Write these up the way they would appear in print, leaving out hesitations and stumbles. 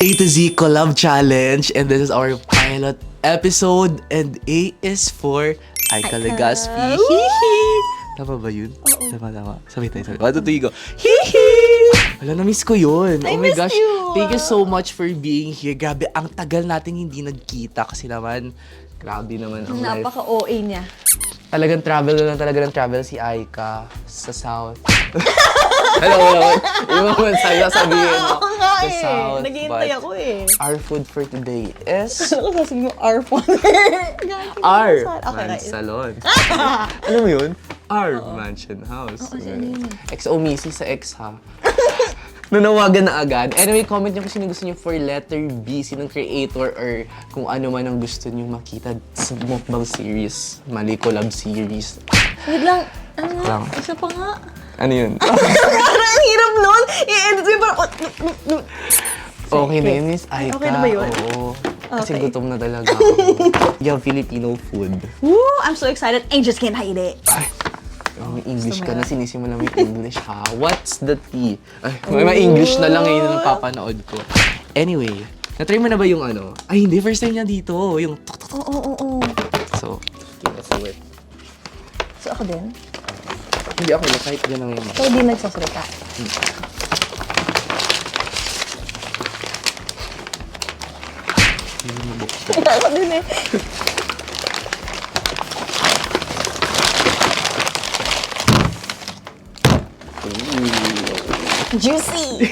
A to Z Collab Challenge, and this is our pilot episode, and A is for Aika Legaspi. Hihi! Tama ba yun? Oo. Tama. Sabi tayo. 1, 2, 3, go. Hihi! Wala, na-miss ko yun. I Oh my missed gosh. you. Thank you so much for being here. Grabe, ang tagal nating hindi nagkita kasi naman, grabe naman ang life. Napaka-OA niya. Talagang travel na lang talaga ng travel si Aika sa South. Hello. Yung mga sa'yo sabihin mo. Oo nga Sa eh. South. Naghihintay but ako eh. Our food for today is Ano ko sasabihin mo? R po. our Okay, Man right. Salon. Alam mo yun? Our Mansion House. Oo, ano yun? XO Missy sa X ha. Nanawagan na agad. Anyway, comment nyo kung sino gusto nyo for letter B, sinong creator or kung ano man ang gusto nyo makita sa mukbang series, Mali Collab series. Wait lang. Ano nga? Lang. Isa pa nga. Ano yun? Parang ang hirap nun. I-edit ko yung parang... Okay na yun, Miss Aika. Okay na ba yun? Oo. Kasi Okay. gutom na talaga ako. Yung Filipino food. Woo! I'm so excited. I just can't hide it. Ay, may English Gusto ka mo na, sinisimula mo yung English ha. What's the tea? Ay, may English na lang ngayon ang papanood ko. Anyway, na-try mo na ba yung ano? Ay, hindi. First time niya dito. Yung tok, tok. Oo. So, let's do it. So ako din? Hindi ako na kahit gano'n ngayon. So di nagsasalita. Ako din eh. Juicy!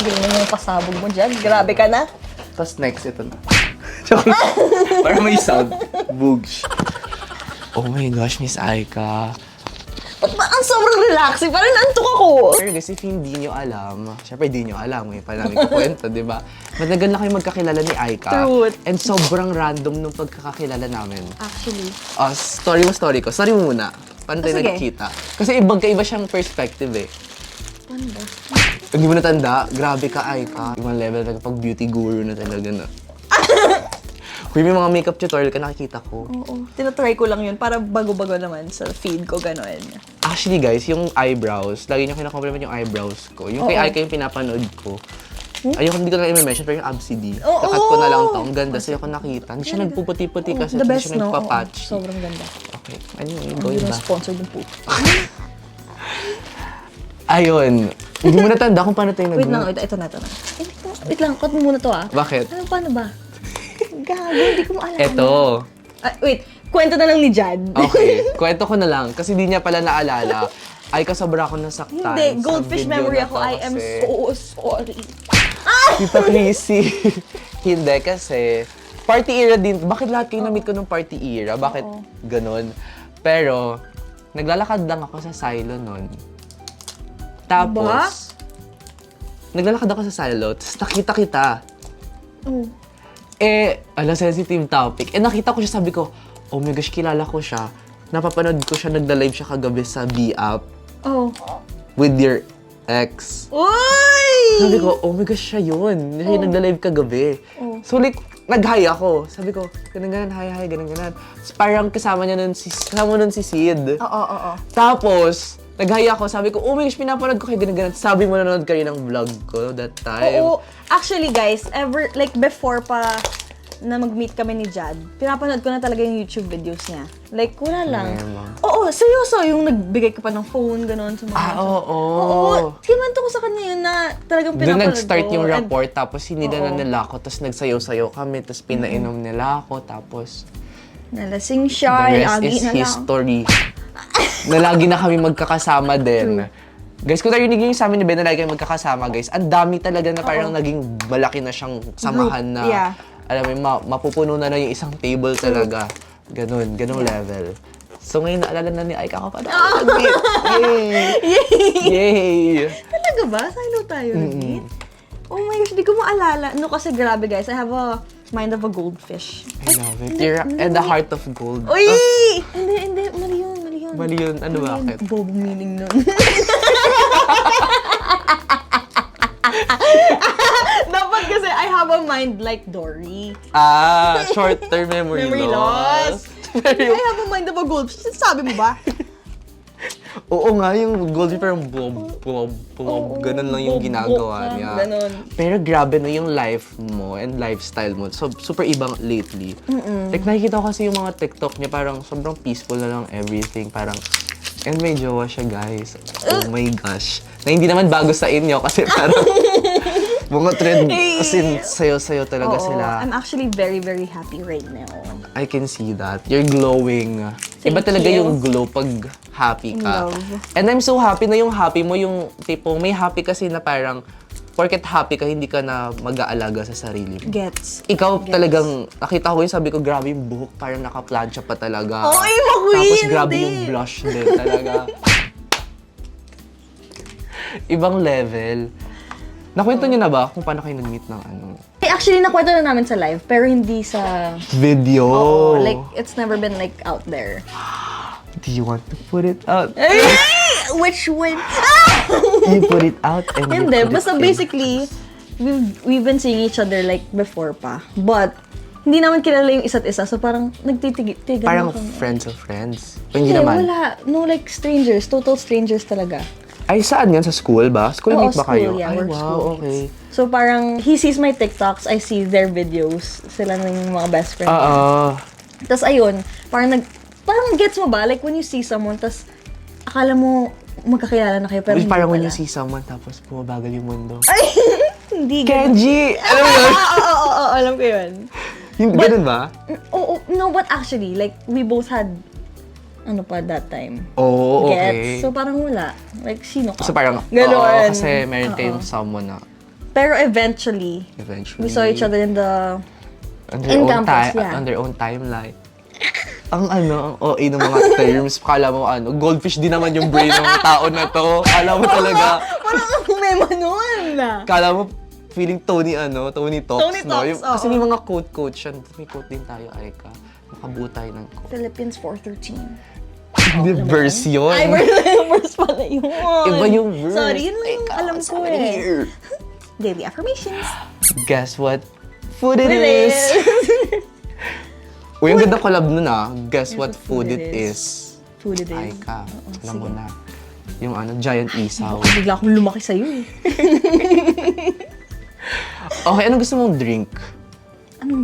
Ganyan mo yung pasabog mo dyan. Grabe ka na. Tapos next, ito na. Para may sound. Boogs. Oh my gosh, Miss Aika. Ba't ba ang sobrang relaxing? Parang naantok ako. Pero guys, if hindi nyo alam, syempre hindi nyo alam, ngayon pa namin kukwento, di ba? Matagal na kayo magkakilala ni Aika. Truth. And sobrang random nung pagkakakilala namin. Actually. Story ko. Story mo muna. Paano tayo Sige. nagkita? Kasi ibang-kaiba siyang perspective eh. Paano ba? Hindi mo natanda? Grabe ka, Aika. Ibang level na pag beauty guru na talaga na. Kung may mga makeup tutorial ka, nakikita ko. Oo. Tinatry ko lang yun para bago-bago naman sa feed ko, gano'n. Actually guys, yung eyebrows, lagi niyo kinakompliment yung eyebrows ko. Yung kay Oo. Aika yung pinapanood ko. Ayoko, hindi ko na i-mention, pero yung ABCD. Oo. Kakat ko na lang to. Ang ganda sa'yo ko nakita. Hindi siya nagpuputi-puti kasi The hindi best, siya no? nagpapatch. Oo. Sobrang ganda. Okay, anyway, Hindi going na back. sponsored yung po. Ayun. Hindi mo natanda kung paano tayo Wait lang, ito na. Wait lang, cut mo muna to ah. Bakit? Ano, paano ba? Gago, hindi ko maalala. Eto. Wait, kwento na lang ni Jad. Okay, kwento ko na lang kasi di niya pala naalala. Ay, kasobra ako nasaktan. Hindi, sa goldfish video memory na ako. to I am kasi- so sorry. Tita Chrissy. Hindi kasi party era din. Bakit lahat kayo na-meet ko nung party era? Bakit ganon? Pero, naglalakad lang ako sa silo nun. Tapos, naglalakad ako sa silo, tapos nakita kita. Oh. Sensitive topic. Nakita ko siya, sabi ko, oh my gosh, kilala ko siya. Napapanood ko siya, nagda-live siya kagabi sa B-App Oh. with your ex. Uy! Sabi ko, oh my gosh, siya yun. Siya yung nagda-live kagabi. Oh. So like, nag-hi ako. Sabi ko, ganun-ganan, hi, ganun-ganan. Parang kasama nun si Sid. Oo. Tapos, nag-hi ako. Sabi ko, oh my gosh, pinapanood ko kayo ganun-ganan. Sabi mo nanonood kayo ng vlog ko that time. Oo. Actually, guys, before pa na mag-meet kami ni Jad, pinapanood ko na talaga yung YouTube videos niya. Like, wala lang. Oo, seryoso. Yung nagbigay ka pa ng phone, gano'n. Sa mga Oo. Kinwento ko sa kanya yun na talagang Doon pinapanood nag-start ko. yung And- rapport, tapos hinila na nila ako, tapos nagsayaw-sayaw kami, tapos pinainom nila ako, tapos Nalasing siya, the rest lagi is na lang. history. Na lagi na kami magkakasama din. Guys, kung narinig niyo yung sa amin ni Ben na lagi kami magkakasama, guys, ang dami talaga na parang naging malaki na siyang samahan na, yeah. alam mo, mapupuno na yung isang table talaga. Ganun level. So ngayon naalala na ni Aika ko pa. Yay! Yay! Talaga ba? Sino tayo nag-meet? Oh my gosh, di ko maalala. No, kasi grabe guys, I have a mind of a goldfish. I love it. You're and the heart of gold. Uy! Hindi, mali yun. Mali yun. Ano bakit? Bobo meaning nun. Dapat kasi I have a mind like Dory. Short-term memory, Memory loss. loss. I have a mind of a goldfish. Sabi mo ba? Oo nga, yung goldfish parang blob, ganun lang yung ginagawa niya. Ganun. Pero grabe na yung life mo and lifestyle mo. So, super ibang lately. Like, nakikita ko kasi yung mga TikTok niya, parang sobrang peaceful na lang everything. Parang, and may jowa siya, guys. Oh my gosh. Na hindi naman bago sa inyo kasi parang mga trend, as in, sayo-sayo talaga Oo, sila. I'm actually very, very happy right now. I can see that. You're glowing. Iba Thank talaga you. yung glow pag happy ka. Love. And I'm so happy na yung happy mo, yung tipong may happy kasi na parang, porket happy ka, hindi ka na mag-aalaga sa sarili mo. Gets. Ikaw talagang, nakita ko yung sabi ko, grabe yung buhok, parang naka-plancha pa talaga. Oy, McQueen! Tapos grabe Hindi. yung blush din talaga. Ibang level. Nakwento niyo na ba kung paano kayo nag-meet ng ano? Actually, nakwento na namin sa live, pero hindi sa... Video! Oo, like, it's never been like out there. Do you want to put it out? Which one? You put it out and you Hindi, put it basta in. basically, we've been seeing each other like before pa. But, hindi naman kilala yung isa't isa. So parang nagtitigan Parang kami. friends of friends. O hindi Hindi, naman. wala. No, like strangers. Total strangers talaga. Ay, saan yan? Sa school ba? School Oo, mate ba kayo? school, yeah, Ay, we're wow, schoolmates. okay. So parang, he sees my TikToks, I see their videos. Sila ng mga best friends. Tapos ayun, parang gets mo ba? Like when you see someone, tapos akala mo magkakilala na kayo, pero hindi Parang when pala. you see someone tapos bumabagal yung mundo. Ay, hindi. ganun. Kenji! Alam mo yun? Oo, alam ko yun. Ganun ba? Oh, no, but actually, like, we both had, ano pa, that time. Oo, okay. Gets? So, parang wala. Like, sino ka? So parang, Ganon. oo, kasi meron kayong someone na Pero eventually, eventually, we saw each other in the... on in campus, yeah. on their own timeline. Ang ang OA ng mga terms, kala mo goldfish din naman yung brain ng tao na to. Kala mo talaga, Parang ang mema nun! kala mo feeling Tony Talks, Tony no? Talks, Kasi oo. may mga quote yan. May quote din tayo, Aika. Makabuo tayo ng quote. Philippines 4:13. Hindi, verse yun. Ay, verse pala yun. Iba yung verse. Sorry, yun lang yung Ikaw, alam ko sabi eh. here. Daily affirmations. Guess what food it is? Uy, ang ganda collab nun Guess what food it is? Food it is. Aika, alam mo na. Yung giant isaw. Bigla akong lumaki sa'yo eh. Okay, anong gusto mong drink? Ano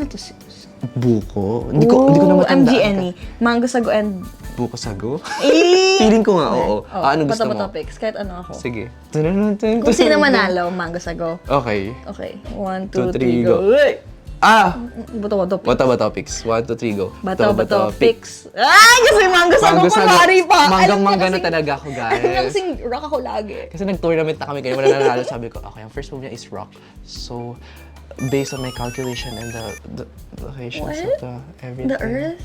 to? Buko? Hindi ko na matandaan. MGNE. Mango sago and... Buko sago? Eh! Feeling ko nga, oo. Oh, Anong gusto mo? topics. Kahit ano ako. Sige. Kung sino manalo, mango sago. Okay. Okay. 1, 2, 2, 3, 3, go. go. Uy! Bato Bato ba topics? 1, 2, 3, go. Bato picks. Ay! Kasi mango sago kunwari pa. Manggang-mangga na talaga ako, Alam niya guys. kasing rock ako lagi. Kasi nag-tournament na kami kayo, wala nanalo. Sabi ko, okay, ang first move niya is rock. So, based on my calculation and the locations of What? the everything. The earth?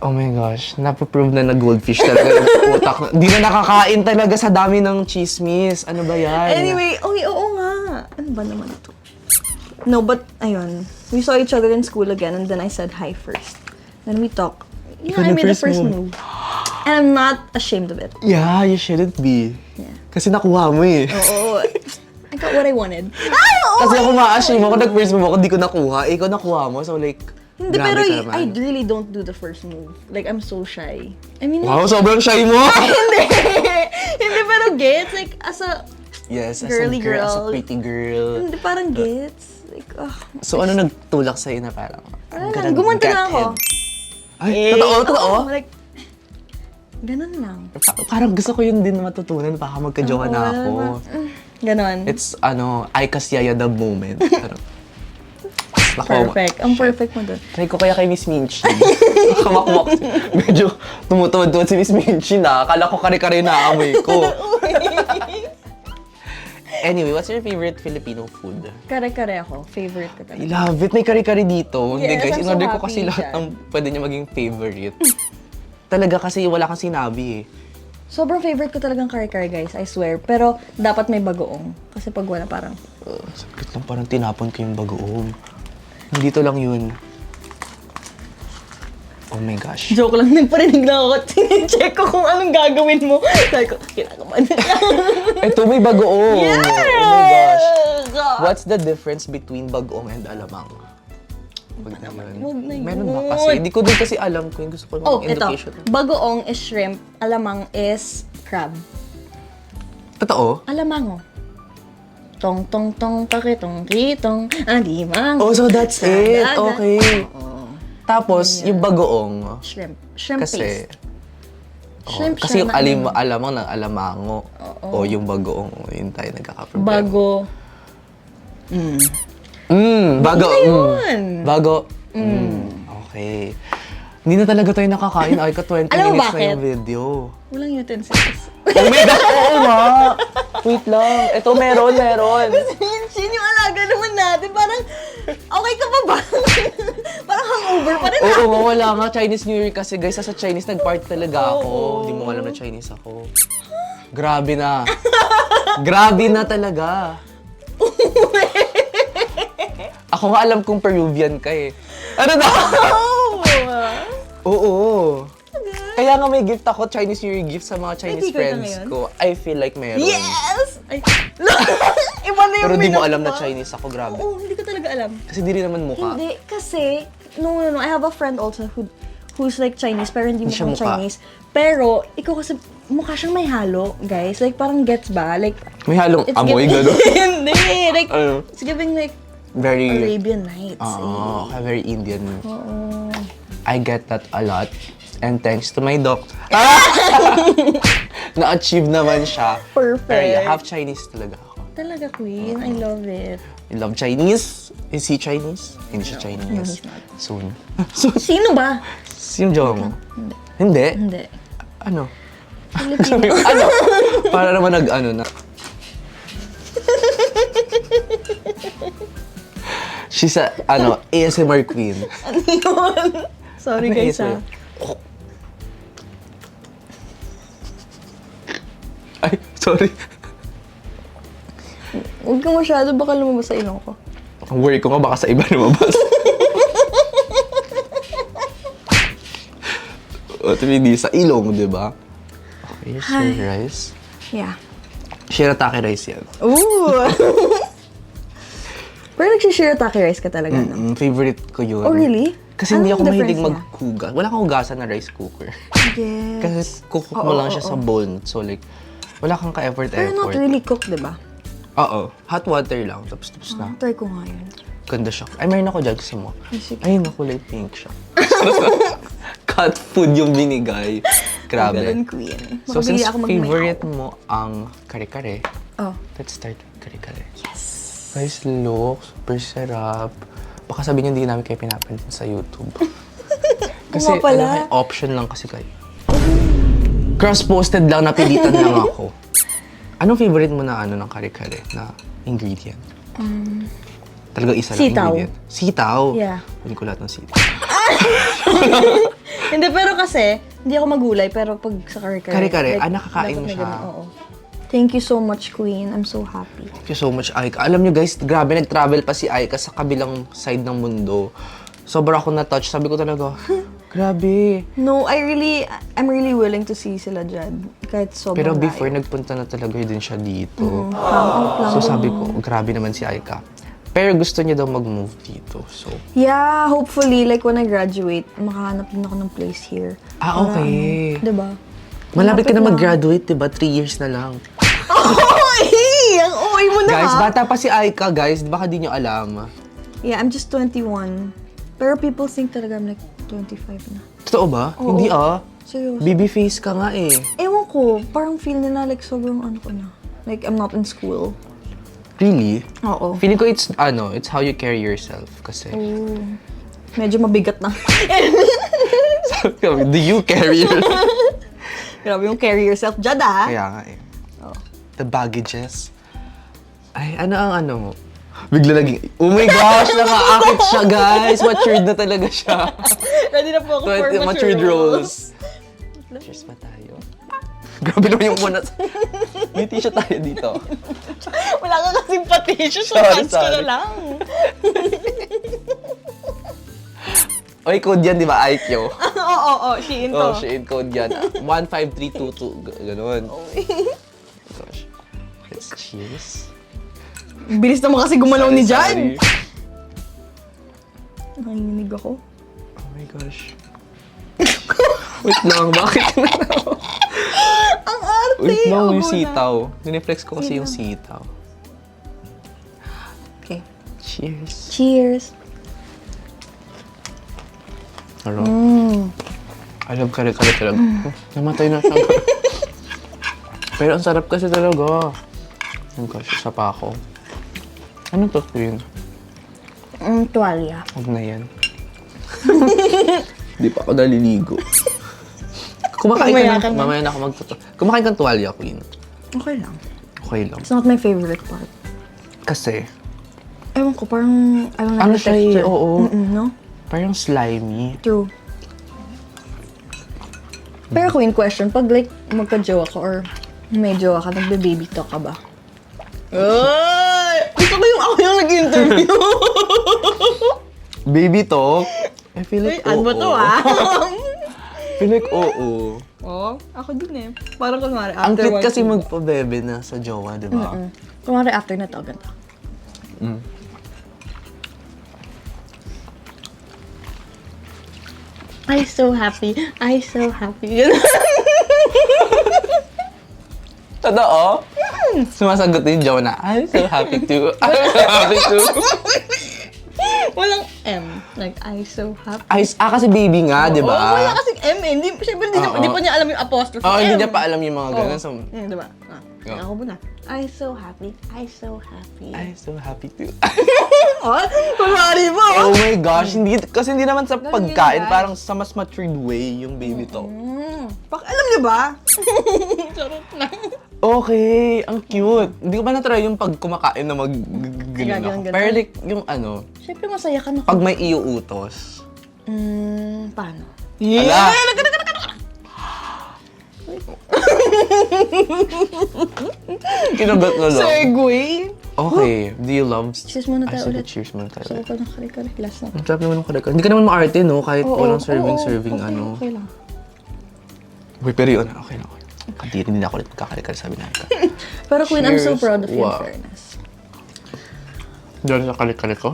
Oh my gosh, napaprove na na goldfish talaga yung utak. Di na nakakain talaga sa dami ng chismis. Ano ba yan? Anyway, oo nga. Ano ba naman ito? No, but, ayun. We saw each other in school again and then I said hi first. Then we talked. Yeah, Ikaw I na made the first first move. move. And I'm not ashamed of it. Yeah, you shouldn't be. Yeah. Kasi nakuha mo eh. Oo. I got what I wanted. Ay, oo! Kasi ako ma-assume ako, nag-first move ako, di ko nakuha. Ikaw nakuha mo, so like, Hindi, grabe pero ka naman. I really don't do the first move. Like, I'm so shy. I mean, Wow, sobrang shy mo! hindi. Hindi, pero gets. Like, as a Yes, as girly a girl, as a girl. pretty girl. Hindi, parang gets. Like, So ano nagtulak sa'yo na parang, I'm wala gonna lang. Gumanta get na ako. him? Ay, totoo? Oo, like, ganun lang. Parang gusto ko yun din matutunan, baka magka-jowa na ako. Ganon. It's, Aika's Yaya the moment. Pero, Perfect. Ang perfect mo dun. Try ko kaya kay Miss Minchi. Kamakmak. Medyo tumutuwad-tuwad si Miss Minchi na. Akala ko kare-kare na amoy ko. Anyway, what's your favorite Filipino food? Kare-kare ako. Favorite ko I talaga. love it. May kare-kare dito. Hindi Yes, guys, I'm so in-order ko happy kasi lahat dyan. ng pwede niya maging favorite. Talaga kasi wala kang sinabi eh. Sobrang favorite ko talagang kare-kare, guys. I swear. Pero dapat may bagoong. Kasi pag wala, parang... Saglit lang, parang tinapon ko yung bagoong. Nandito lang yun. Oh my gosh. Joke lang, nagparinig lang ako at check ko kung anong gagawin mo. Sabi ko, kinakabahan na lang. Ito may bagoong. Yes! Oh my gosh. What's the difference between bagoong and alamang? Wag na yun. Wag na yun. Meron ba kasi? Hindi ko din kasi alam kung gusto ko Oh, ng ito. education. Bagoong is shrimp, alamang is crab. Totoo? Alamango. Tong tong tong pakitong kitong alimang. Oh, so that's it. Dagat. Okay. Oo. Tapos, yung bagoong, Shrimp. Shrimp kasi, paste. Shrimp kasi siya yung na alamang ng alamango. O yung bagoong, yun tayo nagkakaproblema. bago. Bago. Yun. Bago. Okay. Hindi na talaga tayo nakakain. Ay, 20 Alam mo minutes na bakit? yung video. Walang utensils. Oh my gosh, oo nga. Wait lang. Ito, meron. Shin, yung alaga naman natin, parang, okay ka pa ba? Parang hangover pa rin Oo nga, wala nga. Chinese New Year kasi guys, sa Chinese nag-party talaga ako. Hindi mo alam na Chinese ako. Grabe na. Grabe na talaga. Ako nga alam kong Peruvian ka eh. Ano na? Oo. Kaya nga may gift ako, Chinese New Year gift sa mga Chinese secret ka friends ngayon? ko. I feel like meron. Yes! Ay, iba na yung Pero di mo minute alam na pa. Chinese ako, grabe. Oo, hindi ko talaga alam. Kasi di rin naman mukha. Hindi, kasi, no. I have a friend also who's like Chinese, pero hindi Hindi siya mukhang mukha. Chinese. Pero, ikaw kasi, mukha siyang may halo, guys. Like, parang gets ba? Like, May halong it's amoy, giving- gano'n. Hindi, like, Ano? it's giving like Very, Arabian Nights. okay, very Indian. Oo. I get that a lot. And thanks to my doc. Na-achieve naman siya. Perfect. Pero yeah, half Chinese talaga ako. Talaga, Queen. I love it. I love Chinese. Is he Chinese? Hindi siya Chinese. he's not. Soon. Soon. Sino ba? Yung jowa mo? Hindi. Hindi. Ano? Filipino. Ano? Para naman nag-ano na. She's a, ASMR queen. Ano yun? Sorry, Ano guys, ASMR? Ay, sorry. Huwag ka masyado, baka lumabas sa ilong ko. Ang worry ko nga baka sa iba lumabas. O, hindi sa ilong, di ba? Okay, here's your rice. Yeah. Shirataki rice yan. Ooh! Pero nagsishirataki rice ka talaga, no? Favorite ko yun. Oh, really? Kasi hindi ako Anong mahilig difference maghugas. Wala kang hugasan na rice cooker. Yes. Kasi cook mo lang siya sa bowl. So like, wala kang ka-effort. Pero not really cooked, di ba? Oo. Hot water lang. Tapos na. Try ko nga yun. Ganda siya. Ay, mayroon ako dyan gusto mo. sige. Ay, nakulay pink siya. Cat food yung binigay. Grabe. Ganon, Queen. So Makabili since ako magmayaw. favorite mo ang kare-kare, Oh. let's start with kare-kare. Yes! Guys, look. Super sarap. Baka sabihin niyo hindi namin kayo pinapansin sa YouTube. Kasi nga pala. ano, option lang kasi kayo. Cross-posted lang, napilitan lang ako. Anong favorite mo na ano ng kare-kare na ingredient? Talagang isa lang Sitaw. ingredient. Sitaw? Yeah. Kunin ko lahat ng sitaw. Hindi, pero kasi, hindi ako magulay, pero pag sa kare-kare. Kare-kare, nakakain dapat mo na siya. ganun, oo. Thank you so much, Queen. I'm so happy. Thank you so much, Aika. Alam nyo guys, grabe, nag-travel pa si Aika sa kabilang side ng mundo. Sobra ako na-touch. Sabi ko talaga, grabe. No, I'm really willing to see sila dyan. Kahit sobrang Pero before, layo. nagpunta na talaga din siya dito. Hangout lang. So sabi ko, grabe naman si Aika. Pero gusto niya daw mag-move dito. So, Yeah, hopefully, like when I graduate, makahanap din ako ng place here. okay. Diba? Malapit ka na lang. mag-graduate, diba? 3 years na lang. Oy! Ang OA mo na Guys, ha? bata pa si Aika, guys. Baka di nyo alam. Yeah, I'm just 21. Pero people think talaga I'm like 25 na. Totoo ba? Oo. Hindi ah. Seryoso. Baby face ka nga eh. Ewan ko, parang feel nila like sobrang ano ko na. Like, I'm not in school. Really? Oo. Feeling ko it's how you carry yourself. Kasi, Oh. Medyo mabigat na. do you carry yourself? Grabe yung carry yourself dyan, ah. Kaya nga eh. Oh. The baggages. Ay, ano ang ano mo? Bigla naging, oh my gosh, nakaakit siya guys. Matured na talaga siya. Ready na po ako for 20 matured roles. Cheers pa tayo. Grabe naman yung muna. May tissue tayo dito. Wala ka kasing patisyo, so Sorry, touch ka na sorry. lang. Oy, code yan, di ba? IQ. Shein to. Oh, Shein code yan. 15322, ganun. Gosh. Let's cheers. Bilis naman kasi gumalaw ni Sorry. Jan. Nanginig ako. Oh my gosh. Wait lang, bakit nanaw? Ang arte! Wait lang, Ako yung na. sitaw. Dineflex ko kasi yung sitaw. Okay. Cheers. Cheers. Hello. I love kare-kare talaga. Namatay na siya. Pero ang sarap kasi talaga. Oh gosh, isa pa ako. Anong to, Queen? Tuwalya. Huwag na yan. Di pa ako naliligo. Kumakain Mamaya ka ka na. na. Mamaya na ako magtuto. Kumakain kang tuwalya, Queen. Okay lang. Okay lang. It's not my favorite part. Kasi, Ewan ko, parang, I don't like ano the siya eh, texture. oo. No? Parang slimy. True. Pero Queen, question, pag like, magka-jowa ka or may jowa ka, nagbe-baby talk ka ba? Ay! Gusto ko yung ako yung nag-interview. Baby talk? I feel like Ano ba to feel like oo. Oo, ako din eh. Parang kunwari, Ang after cute one kasi week. magpa-bebe na sa jowa, di ba? Kunwari after na to, ganito. I'm so happy. I'm so happy. Totoo? Sumasagot din yung jowa na, I'm so happy too. I'm so happy too. Walang M. Like, I'm so happy. Kasi baby nga, di Oo, wala ba? kasing M eh. Hindi, syempre, hindi pa niya alam yung apostrophe. Oo, hindi M. niya pa alam yung mga ganun. So, Di ba? Go. Ako muna. I'm so happy. I'm so happy. I'm so happy too. Oh, kunwari mo. Oh my gosh, kasi hindi naman sa Ganun pagkain, yun, guys. parang sa mas matured way yung baby talk. Alam niyo ba? Charot lang. Okay, ang cute. Hindi ko pa na-try yung pag kumakain na Gaganon, ako. ganon. Pero like, yung ano, Syempre, masaya ka na. pag may iuutos. Paano? Ala! Kinagat na lang. Segway. Okay, do you love... Cheers muna Ay, tayo sige, ulit. cheers muna tayo Gusto ulit. ko ng kare-kare. Last na. Ang sarap naman ng kare-kare. Hindi ka naman maarte, no? Kahit walang serving, okay, ano. Okay lang. Uy, pero yun, okay lang. Kadiri din ako ulit magkakare-kare, sabi na ka. Pero Queen, I'm so Cheers. proud of you in Wow. fairness. Diyan sa kare-kare ko,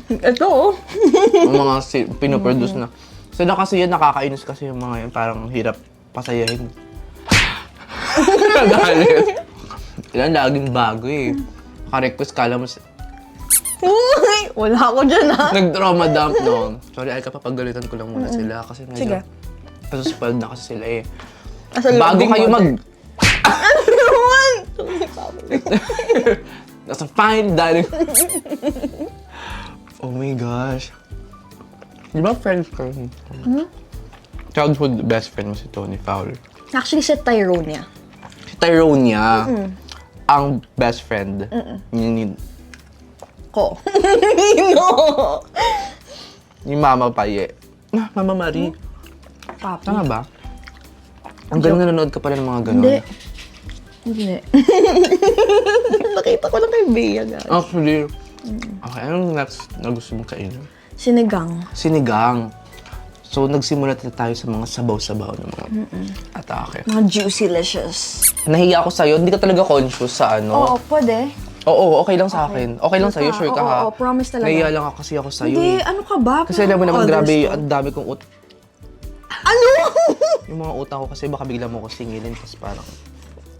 Ito oh. yung mga pinoproduce na. Sila kasi yan, nakakainis kasi yung mga yun, parang hirap pasayahin. Nagalit. Yan, laging bago eh. Ka-request, kala mo, Uy! Wala ako dyan ha. nag-trauma dump, no? Sorry, ay papagalitan ko lang muna sila kasi Sige. medyo spoiled na kasi sila eh. As a Bago loving kayo mother. Ano naman? Nasa fine dining. Oh my gosh. Di ba friends ko? Childhood best friend mo si Tony Fowler. Actually, si Tyronia. Si Tyronia, ang best friend ni Ko. No! Mama Paye. Mama Marie. Papi. Tama ba? Ang galing nanonood ka pala ng mga ganon. Hindi. Hindi. Nakita ko lang kay Bea, guys. Actually, okay, anong next na gusto mong kainin? Sinigang. Sinigang. So, nagsimula na tayo sa mga sabaw-sabaw ng mga atake. Mga juicy-licious. Nahiya ako sa'yo, hindi ka talaga conscious sa ano. Oo, pwede. Oo, okay lang sa akin. Okay lang sa'yo, sure ka ha? Oo, promise talaga. Nahiya lang ako kasi ako sa'yo Hindi, eh. ano ka ba? Kasi alam mo naman, Others grabe, to. ang dami kong Ano? yung mga utang ko kasi baka bigla mo ko singilin. Tapos parang,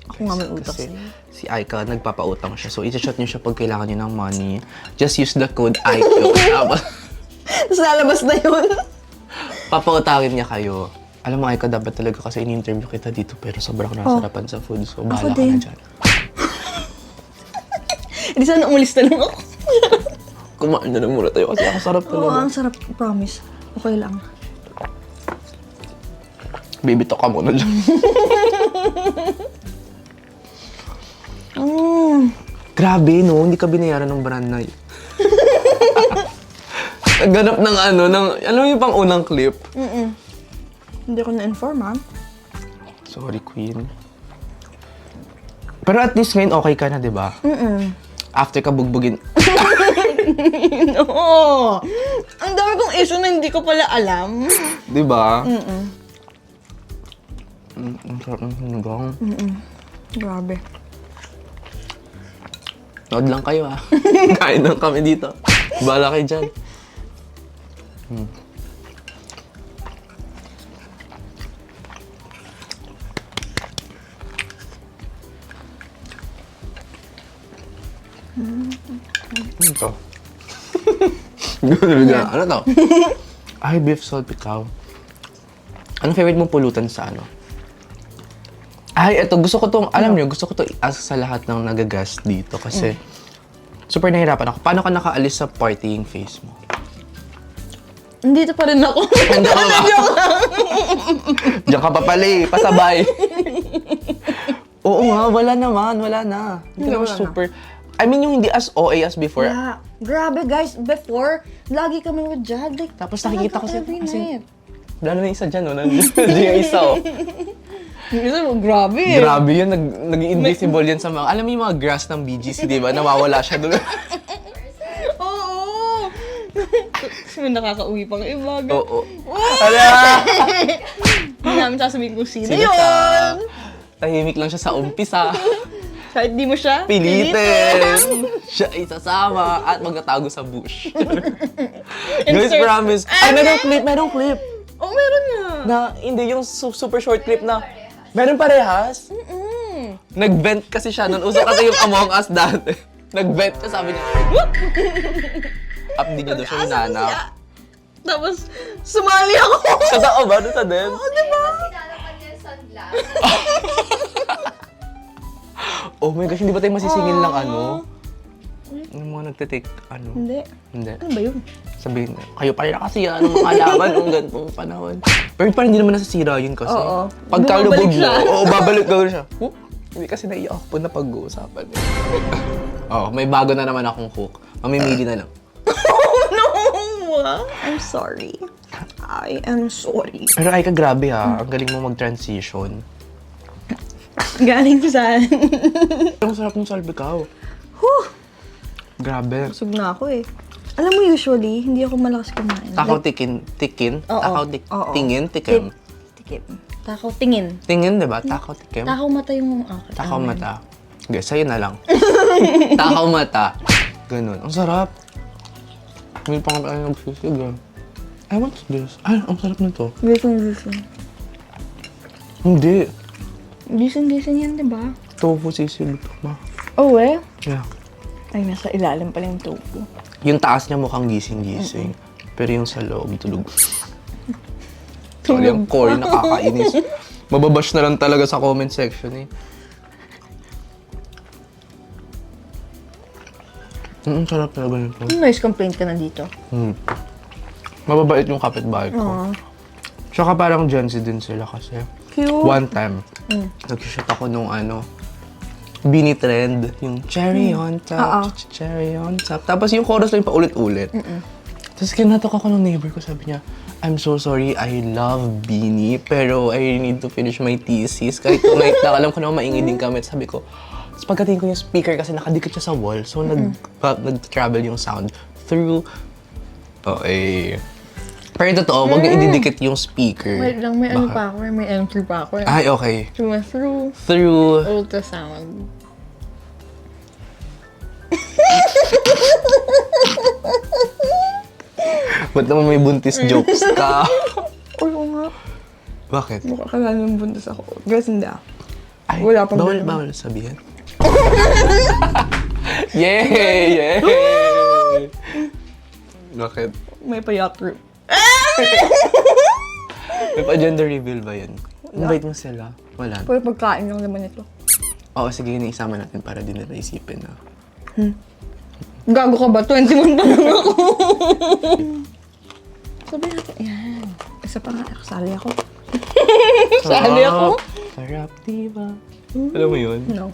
Ako nga may utak kasi sa'yo. si Aika, nagpapautang siya. So, i-shot niyo siya pag kailangan niyo ng money. Just use the code AIKA. Tapos, Tapos lalabas na yun. papautangin niya kayo. Alam mo, Aika, dapat talaga kasi in-interview kita dito pero sobrang nasarapan sa food. So, bahala ka din. na dyan. Hindi sana umalis na lang ako. Kumain na lang muna tayo kasi ako sarap Oo, talaga. ang sarap. Promise. Okay lang. Baby, talk ka muna dyan. Grabe, no? Hindi ka binayaran ng brand na yun. Nagganap ng ano yung pang unang clip? Hindi ko na-inform, ha? Sorry, Queen. Pero at least ngayon okay ka na, di ba? After ka bugbugin. No! Ang dami kong issue na hindi ko pala alam. Di ba? Ang sarap ng sinigang. Grabe. Nood lang kayo ha. Kain lang kami dito. Bahala kayo dyan. Ito. Ano to? Ay, beef salpicao. Anong favorite mong pulutan sa ano? Ay, eto, gusto ko tong, alam niyo, gusto ko to i-ask sa lahat ng nagagas dito kasi super nahirapan ako. Paano ka nakaalis sa partying face mo? Dito pa rin ako. Hindi ka ba? Diyan ka pa pala eh, pasabay. Oo nga, wala naman, wala na. Hindi naman Wala na. super, I mean yung hindi as OA as before. Yeah. Grabe guys, before, lagi kami with Jad. Like, Tapos nakikita ko every kasi, night. lalo na isa dyan, no? Nandiyan yung isa, oh. Grabe eh. Grabe yun, nag-invisible yan sa mga, alam mo yung mga grass ng BGC, di ba? Nawawala siya doon. Oo. May nakakauwi pang iba. Oo. Ala! Hindi namin sasabihin kung sino Sino yun. siya? Tahimik lang siya sa umpisa. Kahit di mo siya Pilitin! Siya ay sasama at magtatago sa bush. Guys, Insert- promise. Ay, merong clip. Oh, meron nga. Na, hindi yung super short clip na, meron parehas. Nag-vent kasi siya nun. Uso kasi yung Among Us dati. Nag-vent ka, sabi niya. Up din niya doon siya hinanap. Tapos, sumali ako. Sa tao ba? Doon sa din? Oh, diba? Sinalapan niya yung sunglass. Oh my gosh, hindi ba tayo masisingil lang ano? Yung mga nagtitake, ano? Hindi. Hindi. Ano ba yun? Sabihin, kayo pa rin kasi ano mga laban nung ganitong panahon. Pero parang hindi naman nasasira yun kasi. Oo. Pagkalubog Bumabalik mo, siya. oo, babalik gawin siya. Huh? Hindi kasi naiyak po na pag-uusapan. Oo, may bago na naman akong hook. Mamimili na lang. No! I'm sorry. I am sorry. Pero ay ka grabe ha, ang galing mo mag-transition. Galing sa... Ang sarap ng salbikaw. Huh! Grabe. Busog na ako eh. Alam mo usually, hindi ako malakas kumain. Takaw tikin. Oo. Takaw Oo. tingin, tikim. Tikim. Takaw tingin. Tingin, di ba? Takaw tikim. Takaw mata yung akin. Takaw mata. Okay, sa'yo na lang. Takaw mata. Ganun. Ang sarap. May pang tayo nagsisig ah. I want this. Ay, ang sarap nito. Gising. Hindi. Gising yan, di ba? Tofu sisig ito, ma. Oh, eh? Yeah. Ay, nasa ilalim pala yung tofu. Yung taas niya mukhang gising-gising. Pero yung sa loob, tulog. Sorry, ang core, nakakainis. Mababash na lang talaga sa comment section eh. Sarap talaga nito. Nice complaint ka na dito. Mababait yung kapitbahay ko. Oo. Tsaka parang Gen Z din sila kasi. Cute. One time, nag-shoot ako nung Beanie trend. Yung cherry on top, cherry on top. Tapos yung chorus lang paulit-ulit. Tapos kinatok ako ng neighbor ko, sabi niya, I'm so sorry, I love Beanie, pero I need to finish my thesis. Kahit tonight lang, alam ko na maingay din kami. Sabi ko, tapos pagkatingin ko yung speaker kasi nakadikit siya sa wall, so nag-travel yung sound through, pero yung totoo, huwag niyo ididikit yung speaker. Wait lang, may ano Baka- pa ako, may entry pa ako. Ay, okay. Through Through, ultrasound. ba't naman may buntis jokes ka? Oo nga. Bakit? Mukha ka lang yung buntis ako. Guys, hindi ah. Ay, Wala pang bawal, ganun. bawal sabihin. Yay! Yay! Bakit? May payak group. May pa-gender reveal ba yun? Invite mo sila? Wala. Pero pagkain lang naman ito. Oo, sige, isama natin para din nila isipin na. Gago ka ba? 21 pa lang ako. Sabi natin, yan. Isa pa nga, sali ako. Sali ako? Sarap, diba? Alam mo yun? No.